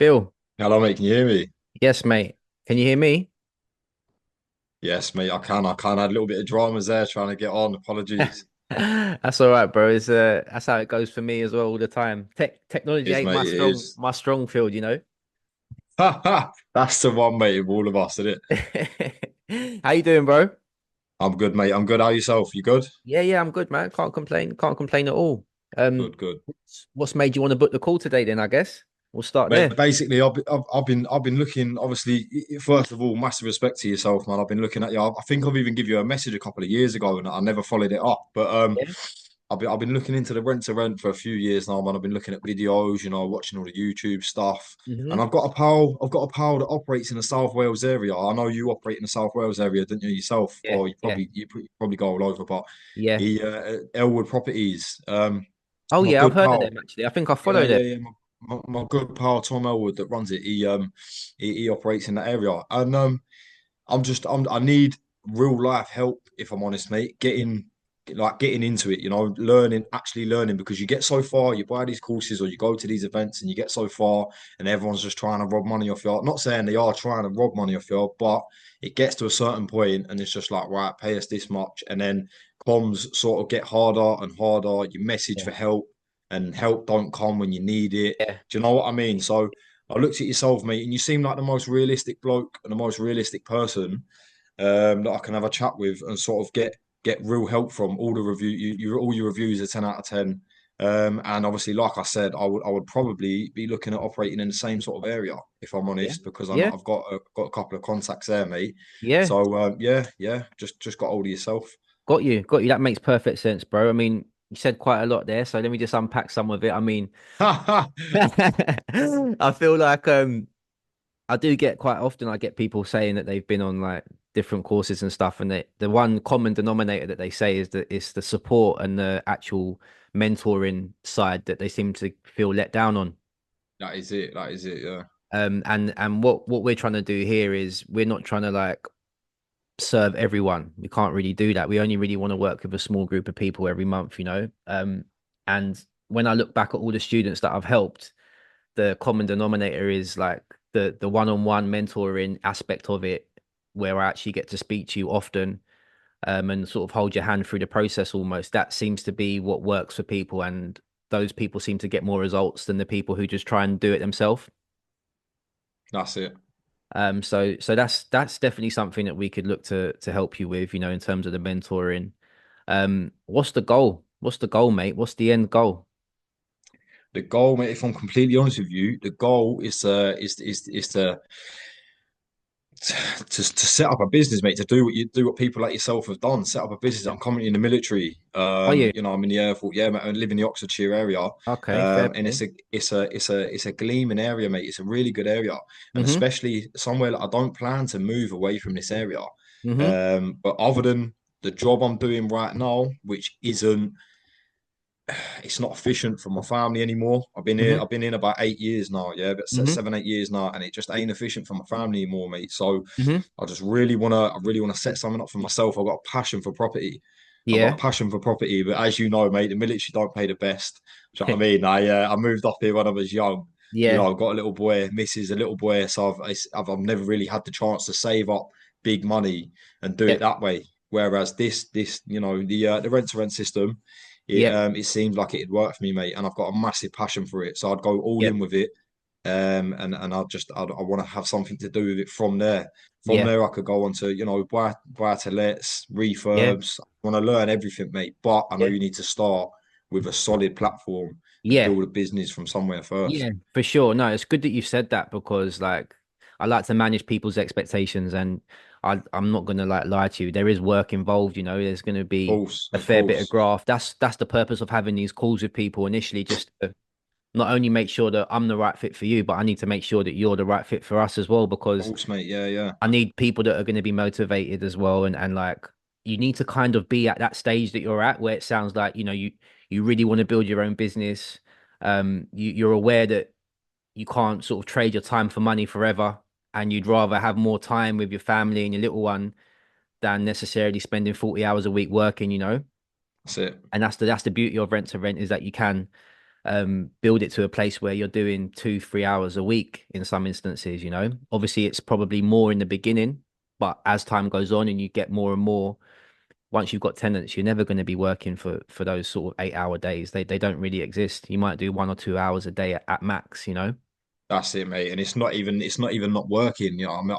Bill, Hello, mate. Can you hear me? yes, mate. Can you hear me? Yes, mate. I can. I can. I had a little bit of dramas there trying to get on. Apologies. That's all right, bro. It's that's how it goes for me as well all the time. Technology It is, ain't mate. It is. my strong field, you know. That's the one, mate, of all of us, isn't it? How you doing, bro? I'm good, mate. I'm good. How yourself? You good? Yeah, I'm good, man. Can't complain. Can't complain at all. Good, good. What's made you want to book the call today then, I guess? We'll start Mate, there. basically, I've been looking. Obviously, first of all, massive respect to yourself, man. I've been looking at you. I think I've even given you a message a couple of years ago, and I never followed it up. But Yeah. I've been looking into the rent to rent for a few years now, man. I've been looking at videos, watching all the YouTube stuff. And Hmm. I've got a pal that operates in the South Wales area. I know you operate in the South Wales area, didn't you yourself? Yeah, Or you yeah, probably you probably go all over, but yeah. he Elwood Properties. Oh My yeah, I've good heard of pal. them actually. I think I Yeah, follow them. yeah, yeah. My good pal Tom Elwood that runs it. He operates in that area, and I need real life help if I'm honest, mate. Getting into it, actually learning because you get so far, you buy these courses or you go to these events and you get so far, and everyone's just trying to rob money off you. Not saying they are trying to rob money off you, but it gets to a certain point and it's just like, right, pay us this much, and then comms sort of get harder and harder. You message Yeah, for help, and help don't come when you need it. yeah, Do you know what I mean? So I looked at yourself, mate, and you seem like the most realistic bloke and the most realistic person that I can have a chat with and sort of get real help from. All the all your reviews are 10 out of 10. And obviously, like I said, I would probably be looking at operating in the same sort of area if I'm yeah, honest, because I know yeah, I've got a couple of contacts there, mate. yeah. So yeah, just got hold of yourself. Got you. That makes perfect sense, bro. I mean, you said quite a lot there, so let me just unpack some of it. I mean, I feel like I do get quite often I get people saying that they've been on like different courses and stuff, and the one common denominator that they say is that it's the support and the actual mentoring side that they seem to feel let down on. That is it. That is it. Yeah. And what we're trying to do here is we're not trying to like serve everyone. We can't really do that. We only really want to work with a small group of people every month, you know. And when I look back at all the students that I've helped, the common denominator is like the one-on-one mentoring aspect of it, where I actually get to speak to you often, and sort of hold your hand through the process almost. That seems to be what works for people, and those people seem to get more results than the people who just try and do it themselves. That's it. So that's definitely something that we could look to help you with, you know, in terms of the mentoring. What's the goal? What's the goal, mate? What's the end goal? The goal, mate, if I'm completely honest with you, the goal is to set up a business, mate, to do what people like yourself have done. Set up a business. Yeah. I'm currently in the military. Are you? I'm in the Air Force. Yeah, mate, I live in the Oxfordshire area. Okay, fair And play. it's a gleaming area, mate. It's a really good area, and Mm-hmm. especially somewhere that I don't plan to move away from this area. Mm-hmm. But other than the job I'm doing right now, which isn't it's not efficient for my family anymore. I've been here. Mm-hmm. I've been in about 8 years now. Yeah, but Mm-hmm. 7, 8 years now, and it just ain't efficient for my family anymore, mate. So Mm-hmm. I just really wanna. I really wanna set something up for myself. I've got a passion for property. I've got a Yeah. passion for property, but as you know, mate, the military don't pay the best. Do you know what I mean? I moved up here when I was young. Yeah. I've got a little boy, missus, a little boy, so I've never really had the chance to save up big money and do Yeah. it that way. Whereas the rent to rent system, it Yeah. um it seemed like it'd work for me, mate, and I've got a massive passion for it. So I'd go all Yeah. in with it, and I want to have something to do with it from there. From Yeah. there, I could go on to buy to lets, Yeah. refurbs. I want to learn everything, mate. But I know Yeah. you need to start with a solid platform and Yeah. build a business from somewhere first. Yeah. For sure. No, it's good that you said that because like I like to manage people's expectations and I'm not gonna like lie to you. There is work involved, you know, there's gonna be a Of fair bit of course, graft. That's the purpose of having these calls with people initially, just to not only make sure that I'm the right fit for you, but I need to make sure that you're the right fit for us as well, of because course, mate. Yeah, yeah, I need people that are going to be motivated as well. And like, you need to kind of be at that stage that you're at where it sounds like, you know, you really want to build your own business. You're aware that you can't sort of trade your time for money forever. And you'd rather have more time with your family and your little one than necessarily spending 40 hours a week working, you know? that's it. And that's the beauty of rent to rent is that you can. build it to a place where you're doing 2 3 hours a week in some instances, you know. Obviously it's probably more in the beginning, but as time goes on and you get more and more, once you've got tenants, you're never going to be working for those sort of 8 hour days. They don't really exist. You might do 1 or 2 hours a day at max, you know. That's it, mate. And it's not even not working. You know, I'm a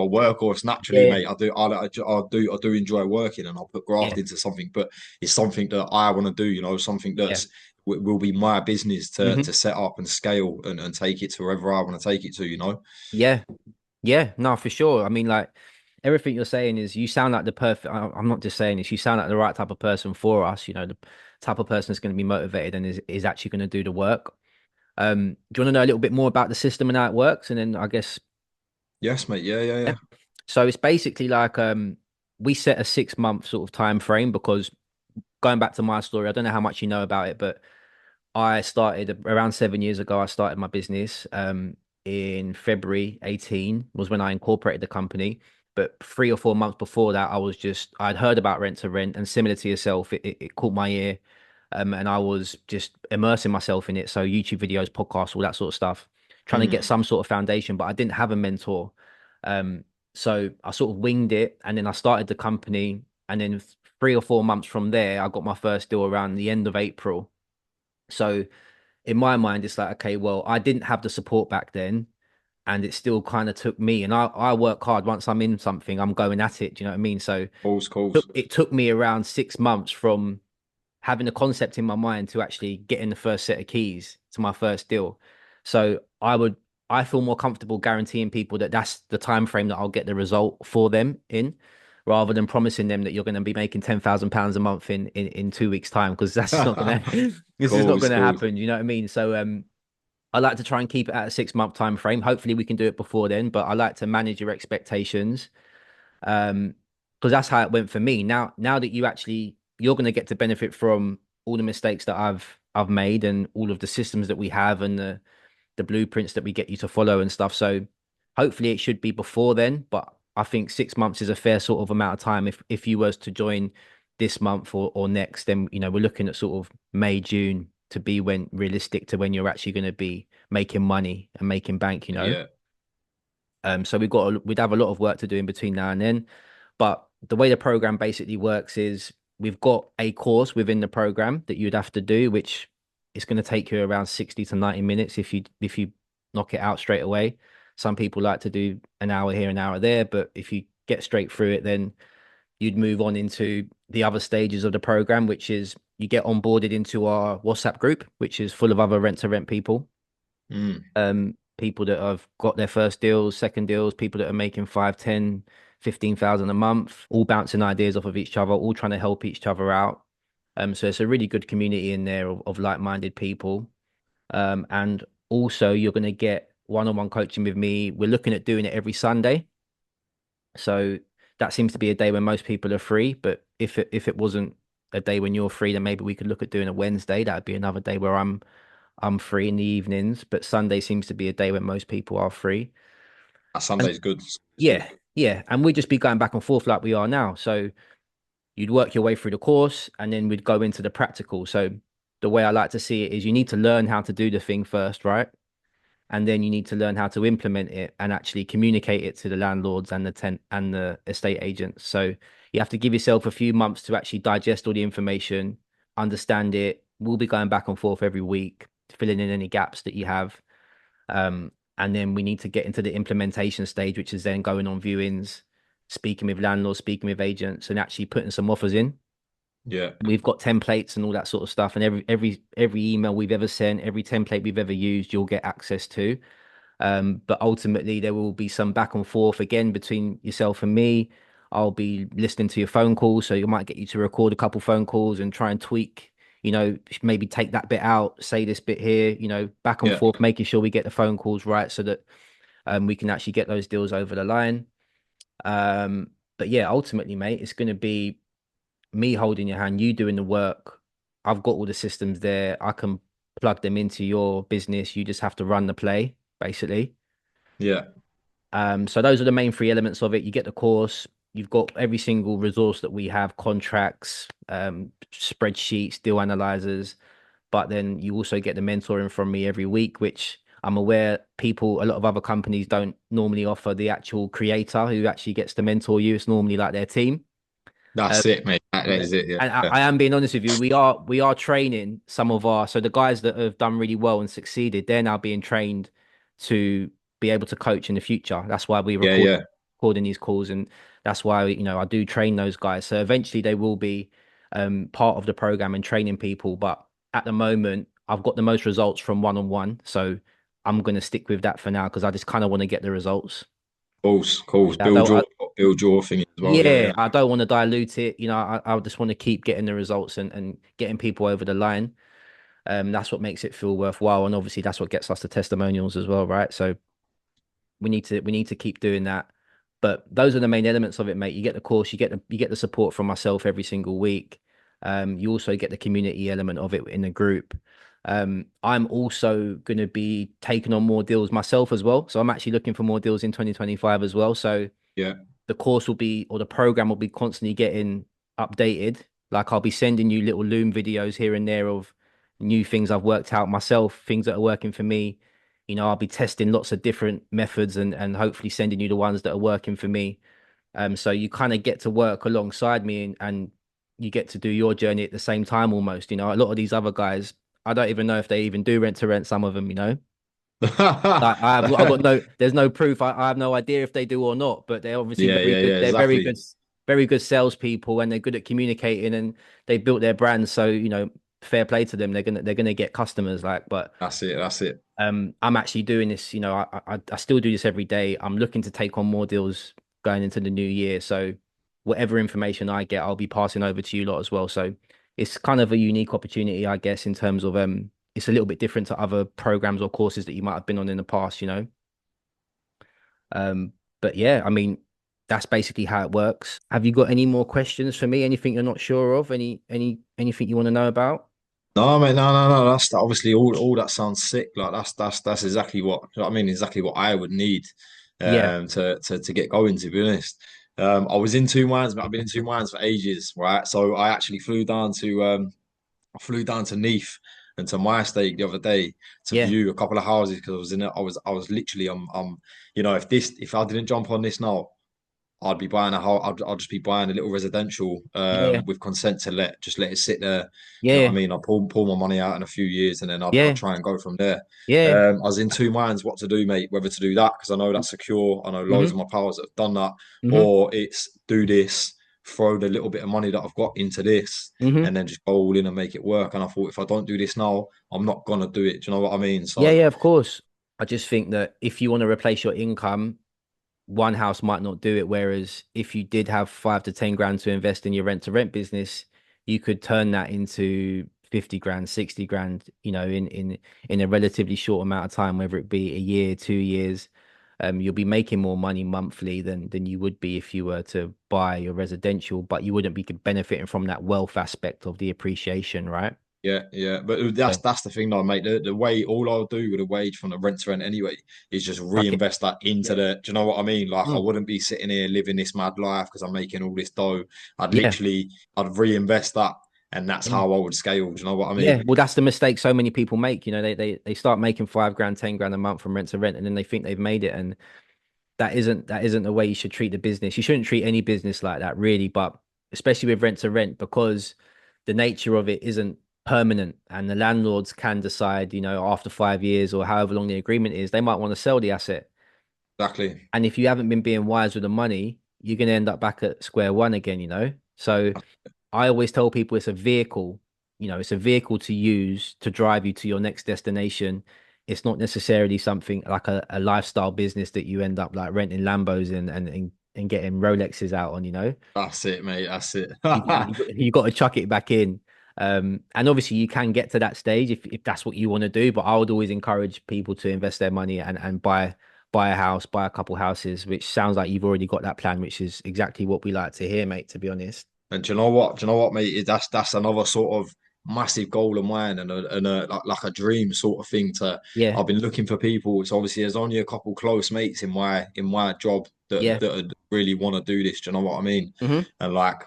workhorse naturally, Yeah. mate. I do enjoy working, and I'll put graft Yeah. into something. But it's something that I want to do. You know, something Yeah. that's will be my business Hmm. to set up and scale and take it to wherever I want to take it to. You know. Yeah. Yeah, no, for sure. I mean, like everything you're saying is you sound like the perfect. I'm not just saying this. You sound like the right type of person for us. You know, the type of person that's going to be motivated and is actually going to do the work. Do you want to know a little bit more about the system and how it works? And then I guess, Yes, mate. Yeah, yeah, yeah. yeah. So it's basically like we set a 6 month sort of time frame because going back to my story, I don't know how much you know about it, but I started around 7 years ago. I started my business in February 18 was when I incorporated the company. But 3 or 4 months before that, I'd heard about rent to rent, and similar to yourself, it caught my ear. And I was just immersing myself in it. So YouTube videos, podcasts, all that sort of stuff, trying to get Mm, some sort of foundation, but I didn't have a mentor. Um, so I sort of winged it, and then I started the company. And then 3 or 4 months from there, I got my first deal around the end of April. So in my mind, it's like, okay, well, I didn't have the support back then, and it still kind of took me. And I work hard. Once I'm in something, I'm going at it. Do you know what I mean? So calls. it took me around 6 months from having a concept in my mind to actually getting the first set of keys to my first deal. So I feel more comfortable guaranteeing people that that's the time frame that I'll get the result for them in, rather than promising them that you're going to be making £10,000 a month in 2 weeks time, because that's just not gonna this is not Calls, gonna calls. happen. You know what I mean? So I like to try and keep it at a 6 month time frame. Hopefully we can do it before then, but I like to manage your expectations. Um, because that's how it went for me. Now that you're going to get to benefit from all the mistakes that I've made and all of the systems that we have and the blueprints that we get you to follow and stuff. So hopefully it should be before then, but I think 6 months is a fair sort of amount of time. If you was to join this month or next, then we're looking at sort of May, June to be when realistic to when you're actually going to be making money and making bank. Yeah, So we'd have a lot of work to do in between now and then. But the way the program basically works is we've got a course within the program that you'd have to do, which is going to take you around 60 to 90 minutes if you knock it out straight away. Some people like to do an hour here, an hour there, but if you get straight through it, then you'd move on into the other stages of the program, which is you get onboarded into our WhatsApp group, which is full of other rent to rent people, mm, people that have got their first deals, second deals, people that are making 5, 10, 15,000 a month, all bouncing ideas off of each other, all trying to help each other out. So it's a really good community in there of like-minded people. And also you're going to get one-on-one coaching with me. We're looking at doing it every Sunday. So that seems to be a day when most people are free. But if it wasn't a day when you're free, then maybe we could look at doing a Wednesday. That'd be another day where I'm free in the evenings, but Sunday seems to be a day when most people are free. that And Sunday's good. It's good. yeah, yeah, and we'd just be going back and forth like we are now. So you'd work your way through the course, and then we'd go into the practical. So the way I like to see it is you need to learn how to do the thing first, right? And then you need to learn how to implement it and actually communicate it to the landlords and the estate agents. So you have to give yourself a few months to actually digest all the information, understand it. We'll be going back and forth every week, filling in any gaps that you have. And then we need to get into the implementation stage, which is then going on viewings, speaking with landlords, speaking with agents, and actually putting some offers in. Yeah, We've got templates and all that sort of stuff, and every email we've ever sent, every template we've ever used, you'll get access to. But ultimately, there will be some back and forth again between yourself and me. I'll be listening to your phone calls, so you might get you to record a couple phone calls and try and tweak, maybe take that bit out, say this bit here, back and yeah, forth, making sure we get the phone calls right so that we can actually get those deals over the line. But yeah, ultimately, mate, it's going to be me holding your hand, you doing the work. I've got all the systems there. I can plug them into your business. You just have to run the play, basically. yeah, So those are the main three elements of it. You get the course, you've got every single resource that we have, contracts, spreadsheets, deal analyzers. but then you also get the mentoring from me every week, which I'm aware a lot of other companies don't normally offer the actual creator who actually gets to mentor you. It's normally like their team. That's it, mate. That Yeah. is it. Yeah. And Yeah. I am being honest with you. We are training some of our so the guys that have done really well and succeeded, they're now being trained to be able to coach in the future. That's why we Yeah. record Yeah. recording these calls, and that's why I do train those guys. So eventually they will be part of the program and training people. But at the moment, I've got the most results from one-on-one, so I'm gonna stick with that for now because I just kind of want to get the results. Of course. I don't. Build your thing as well. Yeah. Yeah, Yeah. I don't want to dilute it. I just want to keep getting the results and getting people over the line. That's what makes it feel worthwhile, and obviously that's what gets us the testimonials as well, right? So we need to keep doing that. But those are the main elements of it, mate. You get the course, you get the support from myself every single week. You also get the community element of it in the group. I'm also going to be taking on more deals myself as well. So I'm actually looking for more deals in 2025 as well. So Yeah. the course will be or the program will be constantly getting updated. Like I'll be sending you little Loom videos here and there of new things I've worked out myself, things that are working for me. I'll be testing lots of different methods and hopefully sending you the ones that are working for me. So you kind of get to work alongside me and you get to do your journey at the same time almost. A lot of these other guys, I don't even know if they even do rent to rent, some of them. I've got there's no proof. I have no idea if they do or not, but they're obviously Yeah. very Yeah. good. Yeah. They're Exactly. very good salespeople, and they're good at communicating, and they built their brand. So fair play to them. They're gonna get customers. But That's it. That's it. I'm actually doing this. I still do this every day. I'm looking to take on more deals going into the new year. So whatever information I get, I'll be passing over to you lot as well. So it's kind of a unique opportunity, I guess, in terms of it's a little bit different to other programs or courses that you might have been on in the past. But yeah, I mean, that's basically how it works. Have you got any more questions for me? Anything you're not sure of? Anything you want to know about? No, mate, no. That's obviously all that sounds sick. Like that's exactly what I mean, exactly what I would need Yeah, to get going, to be honest. I was in two minds, but I've been in two minds for ages, right? So I actually flew down to Neath and to my estate the other day to yeah, view a couple of houses because I was in it. I was literally if I didn't jump on this now, I'd be buying a whole. I'd just be buying a little residential yeah, with consent to just let it sit there. You know what I yeah, mean? I'll pull my money out in a few years and then I'd yeah, try and go from there. yeah. I was in two minds what to do, mate. Whether to do that because I know that's secure. I know loads of Mm-hmm. my pals that have done that, Mm-hmm. or it's do this, throw the little bit of money that I've got into this, Mm-hmm. and then just go all in and make it work. And I thought if I don't do this now, I'm not gonna do it. Do you know what I mean? Yeah, So yeah, of course. I just think that if you want to replace your income, one house might not do it. Whereas if you did have 5 to 10 grand to invest in your rent to rent business, you could turn that into 50 grand, 60 grand, in a relatively short amount of time, whether it be a year, 2 years. You'll be making more money monthly than you would be if you were to buy your residential, but you wouldn't be benefiting from that wealth aspect of the appreciation, right? yeah. But So that's the thing though, mate. The way all I'll do with a wage from the rent to rent anyway is just chuck it. reinvest that into Yeah. do you know what I mean? Like I Mm. wouldn't be sitting here living this mad life because I'm making all this dough. Yeah. I'd reinvest that and that's Yeah. how I would scale. Do you know what I Yeah, mean? well, that's the mistake so many people make. They start making 5 grand, 10 grand a month from rent to rent, and then they think they've made it. And that isn't the way you should treat the business. You shouldn't treat any business like that, really. But especially with rent to rent, because the nature of it isn't permanent, and the landlords can decide, after 5 years or however long the agreement is, they might want to sell the asset. Exactly. And if you haven't been being wise with the money, you're going to end up back at square one again. So I always tell people it's a vehicle, it's a vehicle to use to drive you to your next destination. It's not necessarily something like a lifestyle business that you end up like renting Lambos and getting Rolexes out on. That's it, mate. That's it. You got to chuck it back in. And obviously you can get to that stage if that's what you want to do, but I would always encourage people to invest their money and buy a house, buy a couple houses, which sounds like you've already got that plan, which is exactly what we like to hear, mate, to be honest. And do you know what? Do you know what, mate? That's another sort of massive goal of mine and like a dream sort of thing to Yeah, I've been looking for people. So obviously there's only a couple close mates in my job that yeah. that really want to do this. Do you know what I mean? Hmm. And like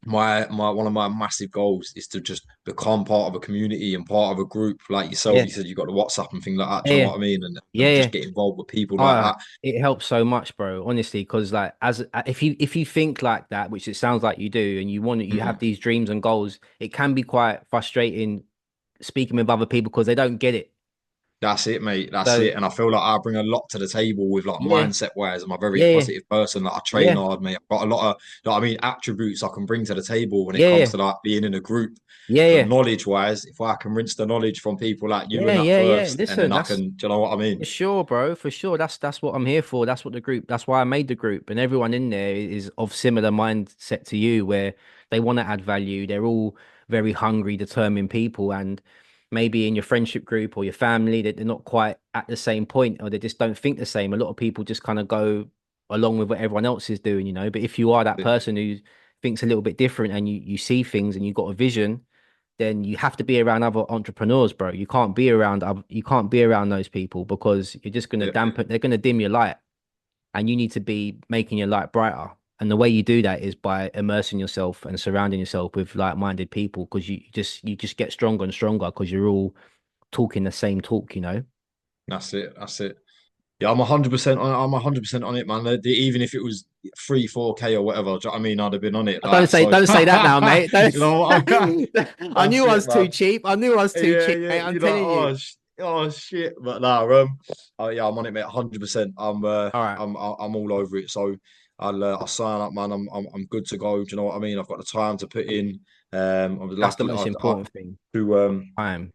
my one of my massive goals is to just become part of a community and part of a group like yourself. Yeah, You said you got the WhatsApp and things like that. Do you know yeah, what I mean? And yeah, yeah. just get involved with people like Oh, that. it helps so much, bro. Honestly, because like as if you think like that, which it sounds like you do, and you have Mm. these dreams and goals, it can be quite frustrating speaking with other people because they don't get it. That's it, mate. That's So it. And I feel like I bring a lot to the table with like yeah, mindset wise. I'm a very yeah, positive person. Like I train yeah, hard, mate. I've got a lot of, you know what I mean, attributes I can bring to the table when it yeah, comes yeah, to like being in a group. yeah, But yeah, knowledge wise, if I can rinse the knowledge from people like you yeah, and that yeah, yeah. first, and then Listen, I can, that's do you know what I for mean? sure, bro. For sure. That's what I'm here for. That's what the group. That's why I made the group, and everyone in there is of similar mindset to you, where they want to add value. They're all very hungry, determined people, and maybe in your friendship group or your family, that they're not quite at the same point, or they just don't think the same. A lot of people just kind of go along with what everyone else is doing, you know. But if you are that person who thinks a little bit different and you see things and you've got a vision, then you have to be around other entrepreneurs, bro. You can't be around those people because you're just gonna Yeah, dampen, they're gonna dim your light, and you need to be making your light brighter. And the way you do that is by immersing yourself and surrounding yourself with like-minded people because you just get stronger and stronger because you're all talking the same talk, you know. that's it. That's it. Yeah, I'm 100% on. I'm 100% on it, man. Even if it was 3, 4K or whatever, do you know what I mean? I'd have been on it. Like so, Don't say that now, mate. Don't. you know what I that's knew I it, was too man. cheap. I knew I was too Yeah, cheap, yeah. mate. I'm You know, telling you. oh shit. But nah, oh, yeah, I'm on it, mate. 100%. All right, I'm all over it. So I'll sign up, man. I'm good to go. Do you know what I mean? I've got the time to put in. I would that's like the to, most important thing. to Time.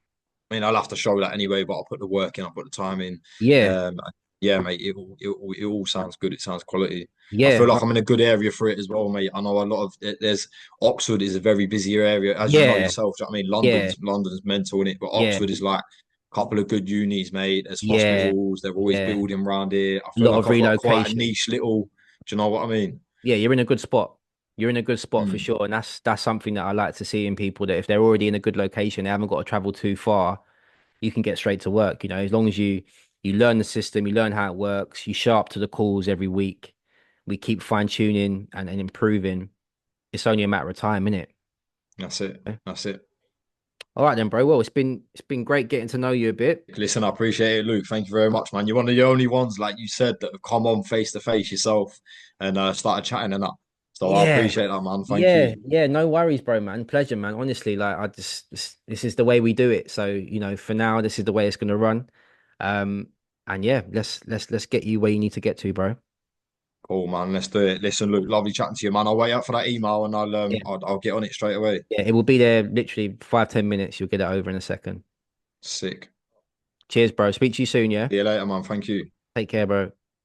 I mean, I'll have to show that anyway, but I'll put the work in, I'll put the time in. Yeah, Um, yeah, mate, it all sounds good. It sounds quality. I yeah, feel like I'm in a good area for it as well, mate. I know a lot of there's Oxford is a very busy area, as you know yeah, yourself. Do you know what I mean, yeah, London's mental in it, but yeah, Oxford is like a couple of good unis, mate. There's yeah, hospitals, they're always yeah. building around here. I A feel lot like of I've got quite a relocation. niche little. Do you know what I mean? Yeah, you're in a good spot. You're in a good spot for Mm, sure, and that's something that I like to see in people that if they're already in a good location, they haven't got to travel too far. You can get straight to work. You know, as long as you learn the system, you learn how it works, you show up to the calls every week. We keep fine tuning and improving. It's only a matter of time, isn't that's it. it? That's it. All right then, bro. Well, it's been great getting to know you a bit. Listen, I appreciate it, Luke. Thank you very much, man. You're one of the only ones, like you said, that have come on face to face yourself and started chatting and that. So I Yeah, appreciate that, man. Thank you. yeah, yeah. No worries, bro, man. Pleasure, man. Honestly, like I just this is the way we do it. So, you know, for now, this is the way it's gonna run. Um, and yeah, let's get you where you need to get to, bro. Cool, man. Let's do it. Listen, Luke, lovely chatting to you, man. I'll wait out for that email and Yeah, I'll get on it straight away. yeah. It will be there literally 5, 10 minutes. You'll get it over in a second. Sick. Cheers, bro. Speak to you soon, yeah? See you later, man. Thank you. Take care, bro.